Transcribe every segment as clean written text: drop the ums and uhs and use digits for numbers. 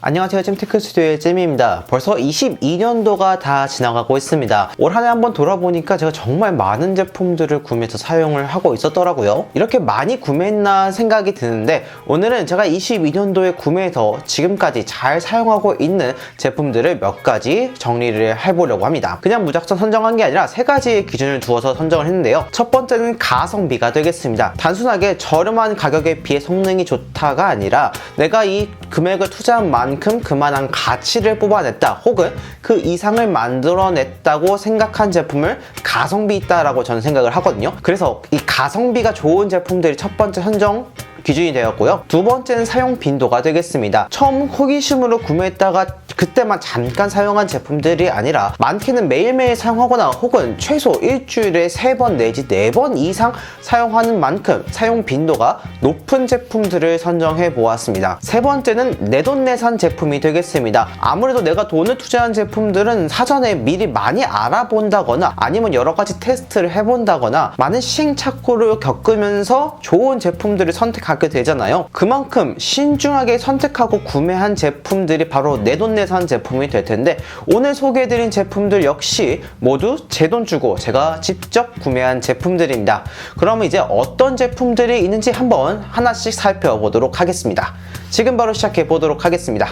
안녕하세요. 잼테크 스튜디오의 잼입니다. 벌써 22년도가 다 지나가고 있습니다. 올 한 해 한번 돌아보니까 제가 정말 많은 제품들을 구매해서 사용을 하고 있었더라고요. 이렇게 많이 구매했나 생각이 드는데 오늘은 제가 22년도에 구매해서 지금까지 잘 사용하고 있는 제품들을 몇 가지 정리를 해보려고 합니다. 그냥 무작정 선정한 게 아니라 세 가지의 기준을 두어서 선정을 했는데요. 첫 번째는 가성비가 되겠습니다. 단순하게 저렴한 가격에 비해 성능이 좋다가 아니라 내가 이 금액을 투자한 만큼 그만한 가치를 뽑아냈다 혹은 그 이상을 만들어냈다고 생각한 제품을 가성비 있다라고 저는 생각을 하거든요. 그래서 이 가성비가 좋은 제품들이 첫 번째 선정 기준이 되었고요. 두 번째는 사용 빈도가 되겠습니다. 처음 호기심으로 구매했다가 그때만 잠깐 사용한 제품들이 아니라 많게는 매일매일 사용하거나 혹은 최소 일주일에 3번 내지 4번 이상 사용하는 만큼 사용 빈도가 높은 제품들을 선정해 보았습니다. 세 번째는 내돈내산 제품이 되겠습니다. 아무래도 내가 돈을 투자한 제품들은 사전에 미리 많이 알아본다거나 아니면 여러 가지 테스트를 해본다거나 많은 시행착오를 겪으면서 좋은 제품들을 선택하게 되잖아요. 그만큼 신중하게 선택하고 구매한 제품들이 바로 내돈내산 제품이 될 텐데 오늘 소개해드린 제품들 역시 모두 제 돈 주고 제가 직접 구매한 제품들입니다. 그럼 이제 어떤 제품들이 있는지 한번 하나씩 살펴보도록 하겠습니다. 지금 바로 시작해 보도록 하겠습니다.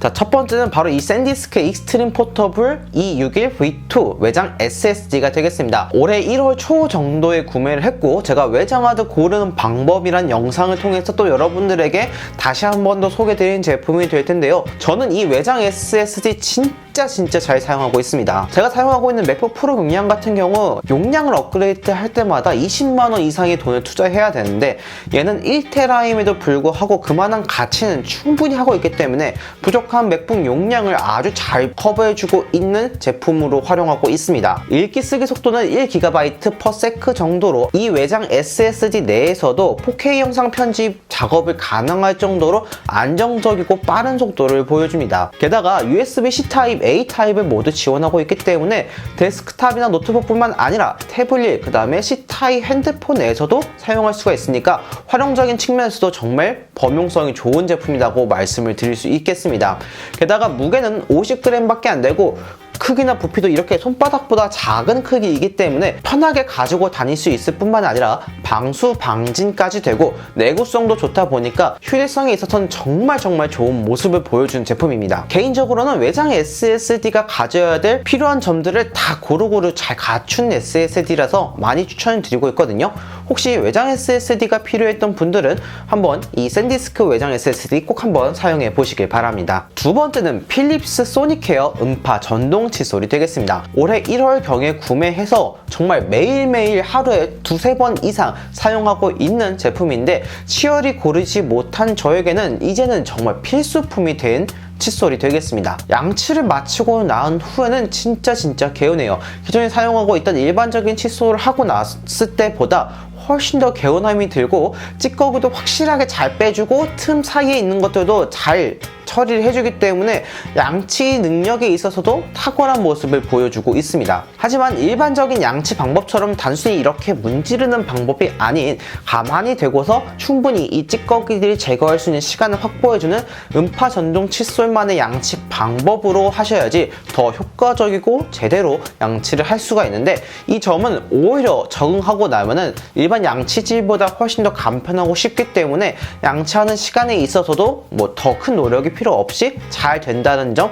자, 첫 번째는 바로 이 샌디스크 익스트림 포터블 E61V2 외장 SSD가 되겠습니다. 올해 1월 초 정도에 구매를 했고 제가 외장하드 고르는 방법이란 영상을 통해서 또 여러분들에게 다시 한 번 더 소개드린 제품이 될 텐데요. 저는 이 외장 SSD 진짜 잘 사용하고 있습니다. 제가 사용하고 있는 맥북 프로 용량 같은 경우 용량을 업그레이드 할 때마다 20만원 이상의 돈을 투자해야 되는데 얘는 1테라임에도 불구하고 그만한 가치는 충분히 하고 있기 때문에 부족한 맥북 용량을 아주 잘 커버해주고 있는 제품으로 활용하고 있습니다. 읽기 쓰기 속도는 1GB/s 정도로 이 외장 SSD 내에서도 4K 영상 편집 작업을 가능할 정도로 안정적이고 빠른 속도를 보여줍니다. 게다가 USB-C 타입, A 타입을 모두 지원하고 있기 때문에 데스크탑이나 노트북뿐만 아니라 태블릿, 그 다음에 C 타입 핸드폰에서도 사용할 수가 있으니까 활용적인 측면에서도 정말 범용성이 좋은 제품이라고 말씀을 드릴 수 있겠습니다. 게다가 무게는 50g 밖에 안 되고 크기나 부피도 이렇게 손바닥보다 작은 크기이기 때문에 편하게 가지고 다닐 수 있을 뿐만 아니라 방수 방진까지 되고 내구성도 좋다 보니까 휴대성에 있어서는 정말 좋은 모습을 보여주는 제품입니다. 개인적으로는 외장 SSD가 가져야 될 필요한 점들을 다 고루고루 잘 갖춘 SSD라서 많이 추천을 드리고 있거든요. 혹시 외장 SSD가 필요했던 분들은 한번 이 샌디스크 외장 SSD 꼭 한번 사용해 보시길 바랍니다. 두 번째는 필립스 소닉케어 음파 전동 칫솔이 되겠습니다. 올해 1월경에 구매해서 정말 매일매일 하루에 2-3번 이상 사용하고 있는 제품인데 치열이 고르지 못한 저에게는 이제는 정말 필수품이 된 칫솔이 되겠습니다. 양치를 마치고 나온 후에는 진짜 개운해요. 기존에 사용하고 있던 일반적인 칫솔을 하고 났을 때보다 훨씬 더 개운함이 들고 찌꺼기도 확실하게 잘 빼주고 틈 사이에 있는 것들도 잘 처리를 해주기 때문에 양치 능력에 있어서도 탁월한 모습을 보여주고 있습니다. 하지만 일반적인 양치 방법처럼 단순히 이렇게 문지르는 방법이 아닌 가만히 대고서 충분히 이 찌꺼기들이 제거할 수 있는 시간을 확보해주는 음파 전동 칫솔만의 양치 방법으로 하셔야지 더 효과적이고 제대로 양치를 할 수가 있는데 이 점은 오히려 적응하고 나면은 일반 양치질보다 훨씬 더 간편하고 쉽기 때문에 양치하는 시간에 있어서도 뭐 더 큰 노력이 필요 없이 잘 된다는 점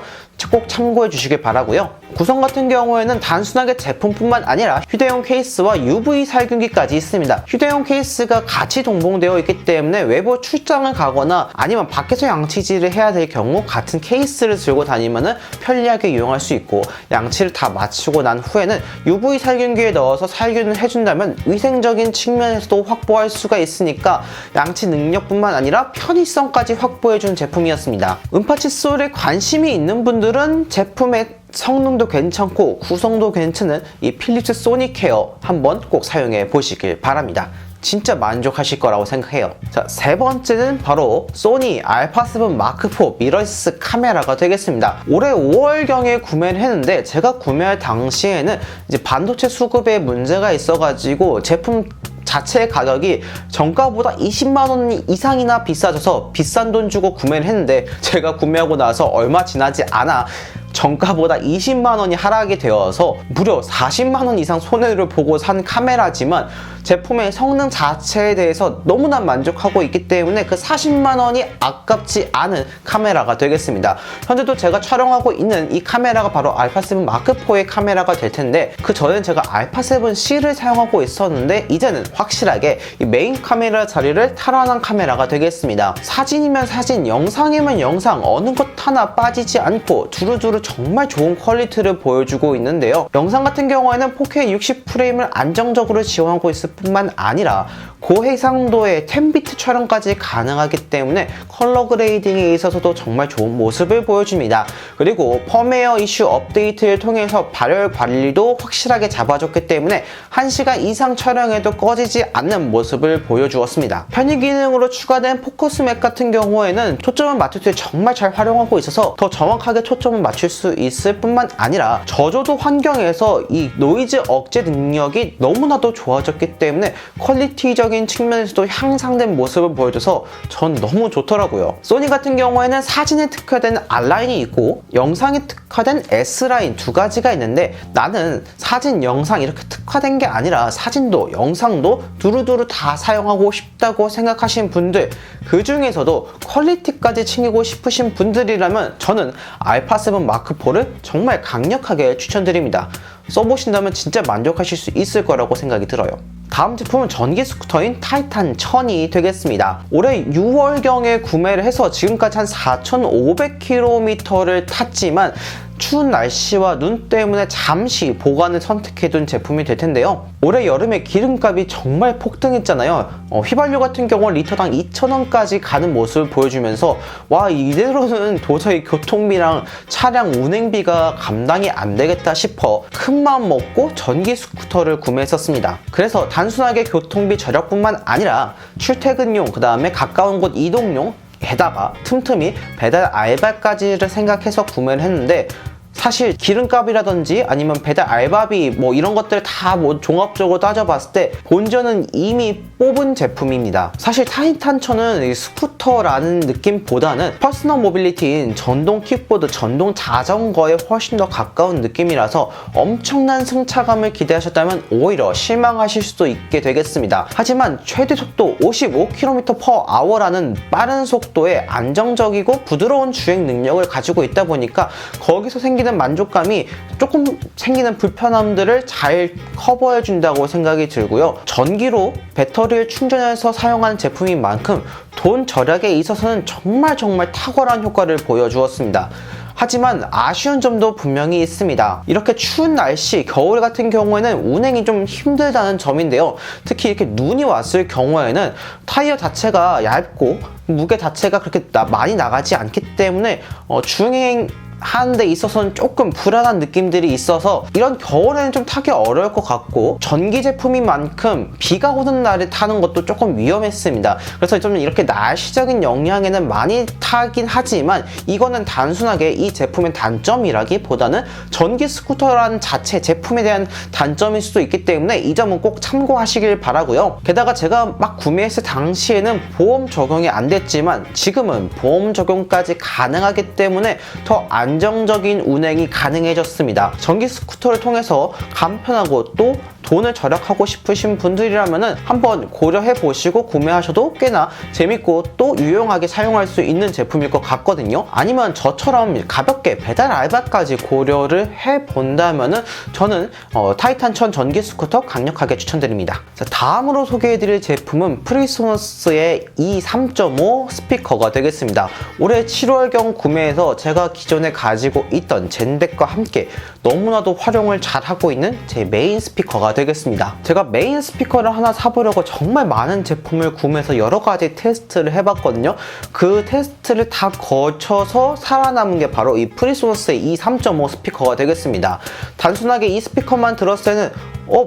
꼭 참고해 주시길 바라고요. 구성 같은 경우에는 단순하게 제품뿐만 아니라 휴대용 케이스와 UV 살균기까지 있습니다. 휴대용 케이스가 같이 동봉되어 있기 때문에 외부 출장을 가거나 아니면 밖에서 양치질을 해야 될 경우 같은 케이스를 들고 다니면 편리하게 이용할 수 있고 양치를 다 마치고 난 후에는 UV 살균기에 넣어서 살균을 해준다면 위생적인 측면에서도 확보할 수가 있으니까 양치 능력뿐만 아니라 편의성까지 확보해준 제품이었습니다. 음파 칫솔에 관심이 있는 분들은 제품의 성능도 괜찮고 구성도 괜찮은 이 필립스 소닉케어 한번 꼭 사용해 보시길 바랍니다. 진짜 만족하실 거라고 생각해요. 자, 세 번째는 바로 소니 알파7 마크4 미러리스 카메라가 되겠습니다. 올해 5월경에 구매를 했는데 제가 구매할 당시에는 이제 반도체 수급에 문제가 있어가지고 제품 자체의 가격이 정가보다 20만원 이상이나 비싸져서 비싼 돈 주고 구매를 했는데, 제가 구매하고 나서 얼마 지나지 않아 정가보다 20만원이 하락이 되어서 무려 40만원 이상 손해를 보고 산 카메라지만 제품의 성능 자체에 대해서 너무나 만족하고 있기 때문에 그 40만원이 아깝지 않은 카메라가 되겠습니다. 현재도 제가 촬영하고 있는 이 카메라가 바로 알파7 마크4의 카메라가 될 텐데, 그 전엔 제가 알파7C를 사용하고 있었는데 이제는 확실하게 이 메인 카메라 자리를 탈환한 카메라가 되겠습니다. 사진이면 사진, 영상이면 영상, 어느 것 하나 빠지지 않고 두루두루 정말 좋은 퀄리티를 보여주고 있는데요. 영상 같은 경우에는 4K 60프레임을 안정적으로 지원하고 있을 뿐만 아니라 고해상도의 10비트 촬영까지 가능하기 때문에 컬러 그레이딩에 있어서도 정말 좋은 모습을 보여줍니다. 그리고 펌웨어 이슈 업데이트를 통해서 발열 관리도 확실하게 잡아줬기 때문에 1시간 이상 촬영해도 꺼지지 않는 모습을 보여주었습니다. 편의 기능으로 추가된 포커스 맥 같은 경우에는 초점을 맞출 때 정말 잘 활용하고 있어서 더 정확하게 초점을 맞출 수 있을 뿐만 아니라 저조도 환경에서 이 노이즈 억제 능력이 너무나도 좋아졌기 때문에 퀄리티적인 측면에서도 향상된 모습을 보여줘서 전 너무 좋더라고요. 소니 같은 경우에는 사진에 특화된 R라인이 있고 영상에 특화된 S라인 두 가지가 있는데, 나는 사진, 영상 이렇게 특화된 게 아니라 사진도 영상도 두루두루 다 사용하고 싶다고 생각하신 분들, 그 중에서도 퀄리티까지 챙기고 싶으신 분들이라면 저는 알파7 마크4를 정말 강력하게 추천드립니다. 써보신다면 진짜 만족하실 수 있을 거라고 생각이 들어요. 다음 제품은 전기 스쿠터인 타이탄 1000이 되겠습니다. 올해 6월경에 구매를 해서 지금까지 한 4,500km를 탔지만 추운 날씨와 눈 때문에 잠시 보관을 선택해둔 제품이 될 텐데요. 올해 여름에 기름값이 정말 폭등했잖아요. 휘발유 같은 경우는 리터당 2,000원까지 가는 모습을 보여주면서 와, 이대로는 도저히 교통비랑 차량 운행비가 감당이 안 되겠다 싶어 큰 마음 먹고 전기 스쿠터를 구매했었습니다. 그래서 단순하게 교통비 절약뿐만 아니라 출퇴근용, 그 다음에 가까운 곳 이동용, 게다가 틈틈이 배달 알바까지를 생각해서 구매를 했는데, 사실 기름값이라든지 아니면 배달 알바비 뭐 이런 것들 다 뭐 종합적으로 따져봤을 때 본전은 이미 뽑은 제품입니다. 사실 타이탄 1000은 스쿠터라는 느낌보다는 퍼스널 모빌리티인 전동 킥보드, 전동 자전거에 훨씬 더 가까운 느낌이라서 엄청난 승차감을 기대하셨다면 오히려 실망하실 수도 있게 되겠습니다. 하지만 최대 속도 55km/h라는 빠른 속도에 안정적이고 부드러운 주행 능력을 가지고 있다 보니까 거기서 생기는 만족감이 조금 생기는 불편함들을 잘 커버해 준다고 생각이 들고요. 전기로 배터리를 충전해서 사용하는 제품인 만큼 돈 절약에 있어서는 정말 탁월한 효과를 보여주었습니다. 하지만 아쉬운 점도 분명히 있습니다. 이렇게 추운 날씨, 겨울 같은 경우에는 운행이 좀 힘들다는 점인데요. 특히 이렇게 눈이 왔을 경우에는 타이어 자체가 얇고 무게 자체가 그렇게 많이 나가지 않기 때문에 주행 하는 데 있어서는 조금 불안한 느낌들이 있어서 이런 겨울에는 좀 타기 어려울 것 같고, 전기 제품인 만큼 비가 오는 날에 타는 것도 조금 위험했습니다. 그래서 좀 이렇게 날씨적인 영향에는 많이 타긴 하지만 이거는 단순하게 이 제품의 단점이라기보다는 전기 스쿠터라는 자체 제품에 대한 단점일 수도 있기 때문에 이 점은 꼭 참고하시길 바라고요. 게다가 제가 막 구매했을 당시에는 보험 적용이 안 됐지만 지금은 보험 적용까지 가능하기 때문에 더 안정적인 운행이 가능해졌습니다. 전기 스쿠터를 통해서 간편하고 또 돈을 절약하고 싶으신 분들이라면 한번 고려해 보시고 구매하셔도 꽤나 재밌고 또 유용하게 사용할 수 있는 제품일 것 같거든요. 아니면 저처럼 가볍게 배달 알바까지 고려를 해 본다면 저는 타이탄 1000 전기 스쿠터 강력하게 추천드립니다. 자, 다음으로 소개해드릴 제품은 프리소너스의 E3.5 스피커가 되겠습니다. 올해 7월경 구매해서 제가 기존에 가지고 있던 젠덱과 함께 너무나도 활용을 잘하고 있는 제 메인 스피커가 되겠습니다. 제가 메인 스피커를 하나 사보려고 정말 많은 제품을 구매해서 여러 가지 테스트를 해봤거든요. 그 테스트를 다 거쳐서 살아남은 게 바로 이 프리소너스의 E3.5 스피커가 되겠습니다. 단순하게 이 스피커만 들었을 때는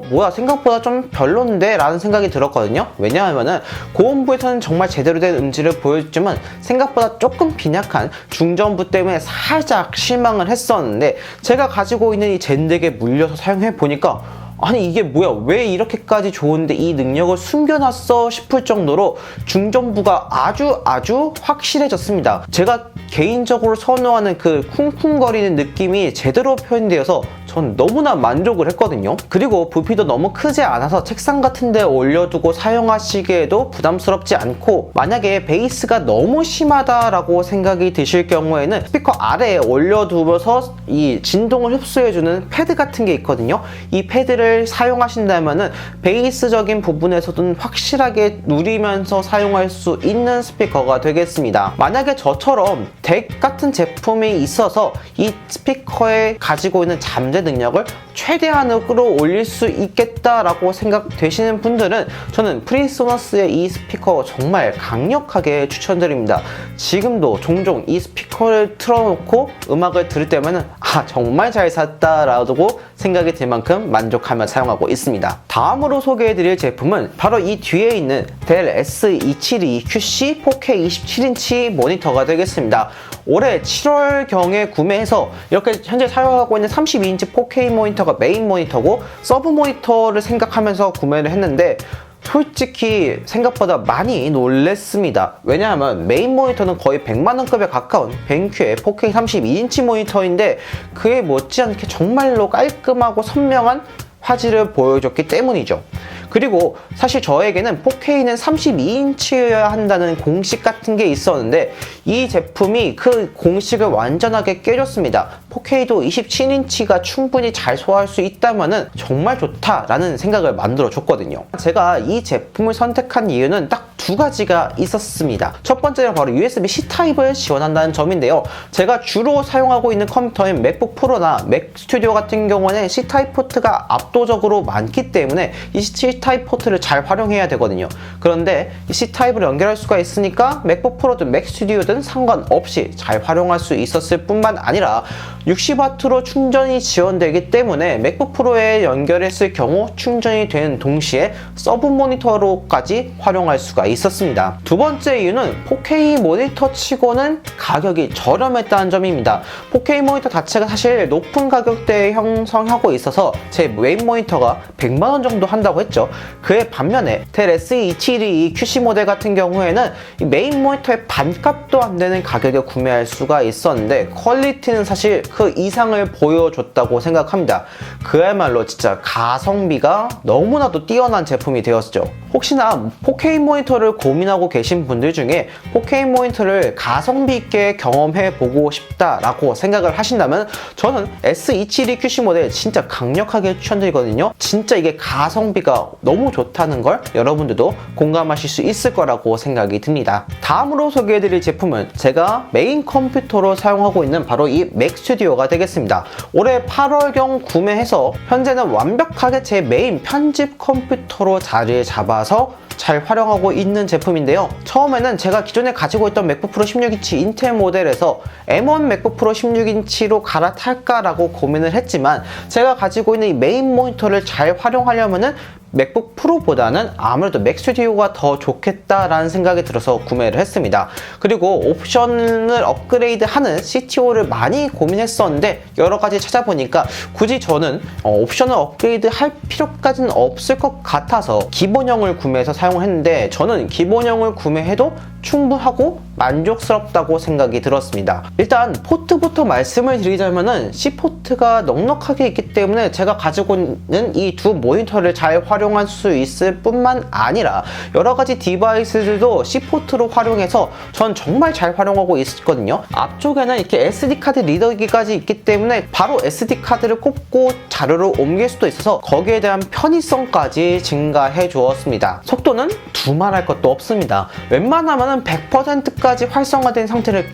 뭐야, 생각보다 좀 별론데? 라는 생각이 들었거든요. 왜냐하면은 고음부에서는 정말 제대로 된 음질을 보여줬지만 생각보다 조금 빈약한 중저음부 때문에 살짝 실망을 했었는데, 제가 가지고 있는 이 젠덱에 물려서 사용해 보니까 아니 이게 뭐야, 왜 이렇게까지 좋은데 이 능력을 숨겨놨어 싶을 정도로 중전부가 아주 확실해졌습니다. 제가 개인적으로 선호하는 그 쿵쿵거리는 느낌이 제대로 표현되어서 전 너무나 만족을 했거든요. 그리고 부피도 너무 크지 않아서 책상 같은 데 올려두고 사용하시기에도 부담스럽지 않고, 만약에 베이스가 너무 심하다라고 생각이 드실 경우에는 스피커 아래에 올려두면서 이 진동을 흡수해주는 패드 같은 게 있거든요. 이 패드를 사용하신다면은 베이스적인 부분에서도 확실하게 누리면서 사용할 수 있는 스피커가 되겠습니다. 만약에 저처럼 덱 같은 제품이 있어서 이 스피커에 가지고 있는 잠재 능력을 최대한으로 끌어올릴 수 있겠다라고 생각되시는 분들은 저는 프리소너스의 이 스피커 정말 강력하게 추천드립니다. 지금도 종종 이 스피커를 틀어놓고 음악을 들을 때면은 정말 잘 샀다라고 생각이 들 만큼 만족하며 사용하고 있습니다. 다음으로 소개해드릴 제품은 바로 이 뒤에 있는 델 S272QC 4K 27인치 모니터가 되겠습니다. 올해 7월경에 구매해서 이렇게 현재 사용하고 있는 32인치 4K 모니터가 메인 모니터고, 서브 모니터를 생각하면서 구매를 했는데 솔직히 생각보다 많이 놀랬습니다. 왜냐하면 메인 모니터는 거의 100만원급에 가까운 벤큐의 4K 32인치 모니터인데 그에 못지않게 정말로 깔끔하고 선명한 화질을 보여줬기 때문이죠. 그리고 사실 저에게는 4K는 32인치여야 한다는 공식 같은 게 있었는데 이 제품이 그 공식을 완전하게 깨줬습니다. 4K도 27인치가 충분히 잘 소화할 수 있다면은 정말 좋다라는 생각을 만들어 줬거든요. 제가 이 제품을 선택한 이유는 딱 두 가지가 있었습니다. 첫 번째는 바로 USB-C 타입을 지원한다는 점인데요. 제가 주로 사용하고 있는 컴퓨터인 맥북 프로나 맥 스튜디오 같은 경우는 C 타입 포트가 압도적으로 많기 때문에 이 C 타입 포트를 잘 활용해야 되거든요. 그런데 이 C 타입을 연결할 수가 있으니까 맥북 프로든 맥 스튜디오든 상관없이 잘 활용할 수 있었을 뿐만 아니라 60W로 충전이 지원되기 때문에 맥북 프로에 연결했을 경우 충전이 되는 동시에 서브 모니터로까지 활용할 수가 있었습니다. 두 번째 이유는 4K 모니터 치고는 가격이 저렴했다는 점입니다. 4K 모니터 자체가 사실 높은 가격대에 형성하고 있어서 제 메인 모니터가 100만원 정도 한다고 했죠. 그에 반면에 델 S272 QC 모델 같은 경우에는 이 메인 모니터의 반값도 안 되는 가격에 구매할 수가 있었는데 퀄리티는 사실 그 이상을 보여줬다고 생각합니다. 그야말로 진짜 가성비가 너무나도 뛰어난 제품이 되었죠. 혹시나 4K 모니터를 고민하고 계신 분들 중에 4K 모니터를 가성비 있게 경험해 보고 싶다라고 생각을 하신다면 저는 S272QC 모델 진짜 강력하게 추천드리거든요. 진짜 이게 가성비가 너무 좋다는 걸 여러분들도 공감하실 수 있을 거라고 생각이 듭니다. 다음으로 소개해드릴 제품은 제가 메인 컴퓨터로 사용하고 있는 바로 이 맥 스튜디오가 되겠습니다. 올해 8월경 구매해서 현재는 완벽하게 제 메인 편집 컴퓨터로 자리를 잡아서 잘 활용하고 있는 제품인데요. 처음에는 제가 기존에 가지고 있던 맥북 프로 16인치 인텔 모델에서 M1 맥북 프로 16인치로 갈아탈까라고 고민을 했지만 제가 가지고 있는 이 메인 모니터를 잘 활용하려면은 맥북 프로보다는 아무래도 맥 스튜디오가 더 좋겠다라는 생각이 들어서 구매를 했습니다. 그리고 옵션을 업그레이드하는 CTO를 많이 고민했었는데 여러 가지 찾아보니까 굳이 저는 옵션을 업그레이드 할 필요까지는 없을 것 같아서 기본형을 구매해서 사용을 했는데 저는 기본형을 구매해도 충분하고 만족스럽다고 생각이 들었습니다. 일단 포트부터 말씀을 드리자면은 C포트가 넉넉하게 있기 때문에 제가 가지고 있는 이 두 모니터를 잘 활용할 수 있을 뿐만 아니라 여러 가지 디바이스들도 C포트로 활용해서 전 정말 잘 활용하고 있거든요. 앞쪽에는 이렇게 SD카드 리더기까지 있기 때문에 바로 SD카드를 꼽고 자료를 옮길 수도 있어서 거기에 대한 편의성까지 증가해 주었습니다. 속도는 두말할 것도 없습니다. 웬만하면 100%까지 활성화된 상태를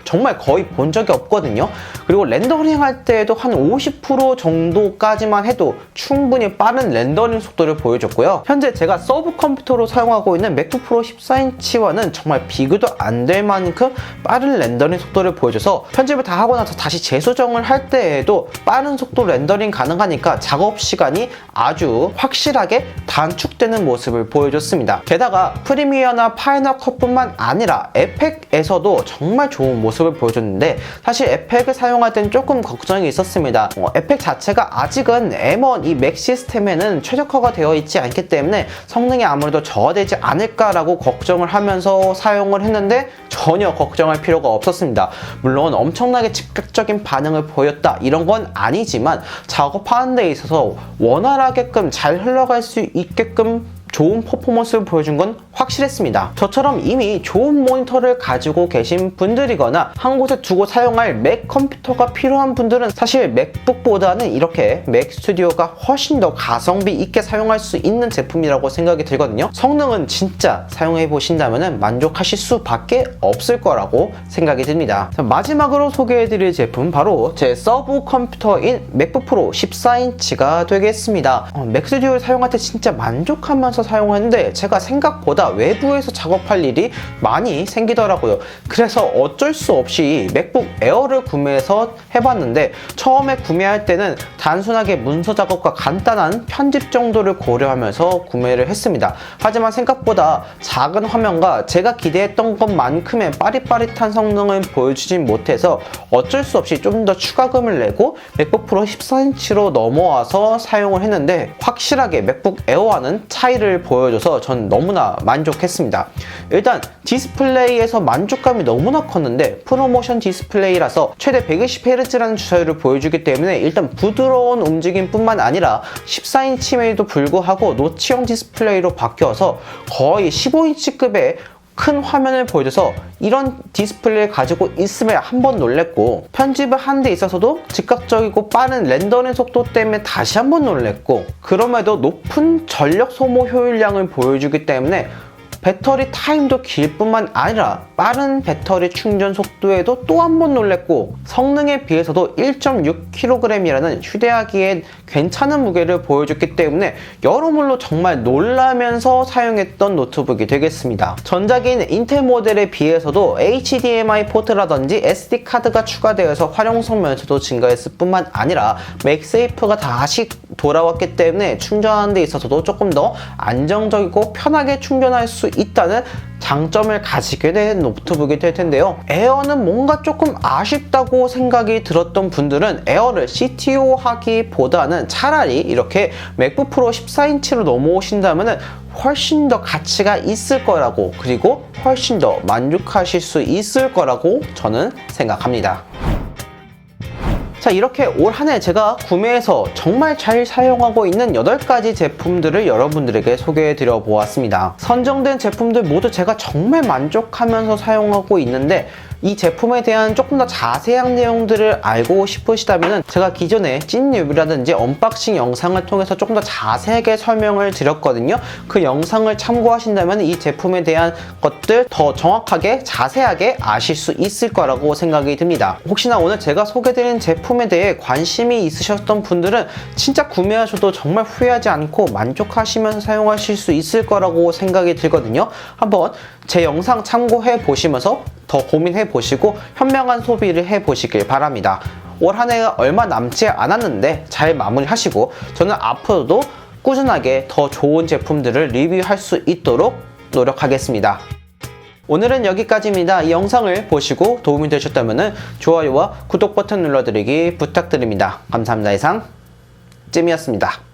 정말 거의 본 적이 없거든요. 그리고 렌더링 할 때에도 한 50% 정도까지만 해도 충분히 빠른 렌더링 속도를 보여줬고요. 현재 제가 서브 컴퓨터로 사용하고 있는 맥북 프로 14인치와는 정말 비교도 안 될 만큼 빠른 렌더링 속도를 보여줘서 편집을 다 하고 나서 다시 재수정을 할 때에도 빠른 속도 렌더링 가능하니까 작업 시간이 아주 확실하게 단축되는 모습을 보여줬습니다. 게다가 프리미어나 파이널 컷뿐만 아니라 에펙에서도 정말 좋은 모습을 보여줬는데, 사실 에펙을 사용할 때는 조금 걱정이 있었습니다. 에펙 자체가 아직은 M1 이 맥 시스템에는 최적화가 되어 있지 않기 때문에 성능이 아무래도 저하되지 않을까라고 걱정을 하면서 사용을 했는데 전혀 걱정할 필요가 없었습니다. 물론 엄청나게 즉각적인 반응을 보였다 이런 건 아니지만 작업하는 데 있어서 원활하게끔 잘 흘러갈 수 있게끔 좋은 퍼포먼스를 보여준 건 확실했습니다. 저처럼 이미 좋은 모니터를 가지고 계신 분들이거나 한 곳에 두고 사용할 맥 컴퓨터가 필요한 분들은 사실 맥북보다는 이렇게 맥 스튜디오가 훨씬 더 가성비 있게 사용할 수 있는 제품이라고 생각이 들거든요. 성능은 진짜 사용해 보신다면 만족하실 수밖에 없을 거라고 생각이 듭니다. 마지막으로 소개해드릴 제품 바로 제 서브 컴퓨터인 맥북 프로 14인치가 되겠습니다. 맥 스튜디오를 사용할 때 진짜 만족하면서 사용했는데 제가 생각보다 외부에서 작업할 일이 많이 생기더라고요. 그래서 어쩔 수 없이 맥북 에어를 구매해서 해봤는데, 처음에 구매할 때는 단순하게 문서 작업과 간단한 편집 정도를 고려하면서 구매를 했습니다. 하지만 생각보다 작은 화면과 제가 기대했던 것만큼의 빠릿빠릿한 성능을 보여주진 못해서 어쩔 수 없이 좀 더 추가금을 내고 맥북 프로 14인치로 넘어와서 사용을 했는데, 확실하게 맥북 에어와는 차이를 보여줘서 전 너무나 만족했습니다. 일단 디스플레이에서 만족감이 너무나 컸는데, 프로모션 디스플레이라서 최대 120Hz라는 주사율을 보여주기 때문에 일단 부드러운 움직임 뿐만 아니라 14인치임에도 불구하고 노치형 디스플레이로 바뀌어서 거의 15인치급의 큰 화면을 보여줘서 이런 디스플레이를 가지고 있음에 한번 놀랬고, 편집을 하는 데 있어서도 즉각적이고 빠른 렌더링 속도 때문에 다시 한번 놀랬고, 그럼에도 높은 전력 소모 효율량을 보여주기 때문에 배터리 타임도 길 뿐만 아니라 빠른 배터리 충전 속도에도 또 한 번 놀랬고, 성능에 비해서도 1.6kg이라는 휴대하기엔 괜찮은 무게를 보여줬기 때문에 여러모로 정말 놀라면서 사용했던 노트북이 되겠습니다. 전작인 인텔 모델에 비해서도 HDMI 포트라든지 SD카드가 추가되어서 활용성 면에서도 증가했을 뿐만 아니라 맥세이프가 다시 돌아왔기 때문에 충전하는 데 있어서도 조금 더 안정적이고 편하게 충전할 수 있다는 장점을 가지게 된 노트북이 될 텐데요. 에어는 뭔가 조금 아쉽다고 생각이 들었던 분들은 에어를 CTO 하기보다는 차라리 이렇게 맥북 프로 14인치로 넘어오신다면 훨씬 더 가치가 있을 거라고, 그리고 훨씬 더 만족하실 수 있을 거라고 저는 생각합니다. 자, 이렇게 올 한 해 제가 구매해서 정말 잘 사용하고 있는 8가지 제품들을 여러분들에게 소개해 드려 보았습니다. 선정된 제품들 모두 제가 정말 만족하면서 사용하고 있는데, 이 제품에 대한 조금 더 자세한 내용들을 알고 싶으시다면 제가 기존에 찐 리뷰라든지 언박싱 영상을 통해서 조금 더 자세하게 설명을 드렸거든요. 그 영상을 참고하신다면 이 제품에 대한 것들 더 정확하게 자세하게 아실 수 있을 거라고 생각이 듭니다. 혹시나 오늘 제가 소개드린 제품에 대해 관심이 있으셨던 분들은 진짜 구매하셔도 정말 후회하지 않고 만족하시면서 사용하실 수 있을 거라고 생각이 들거든요. 한번 제 영상 참고해 보시면서 더 고민해 보시고 현명한 소비를 해 보시길 바랍니다. 올 한 해가 얼마 남지 않았는데 잘 마무리하시고, 저는 앞으로도 꾸준하게 더 좋은 제품들을 리뷰할 수 있도록 노력하겠습니다. 오늘은 여기까지입니다. 이 영상을 보시고 도움이 되셨다면 좋아요와 구독 버튼 눌러드리기 부탁드립니다. 감사합니다. 이상 찜이었습니다.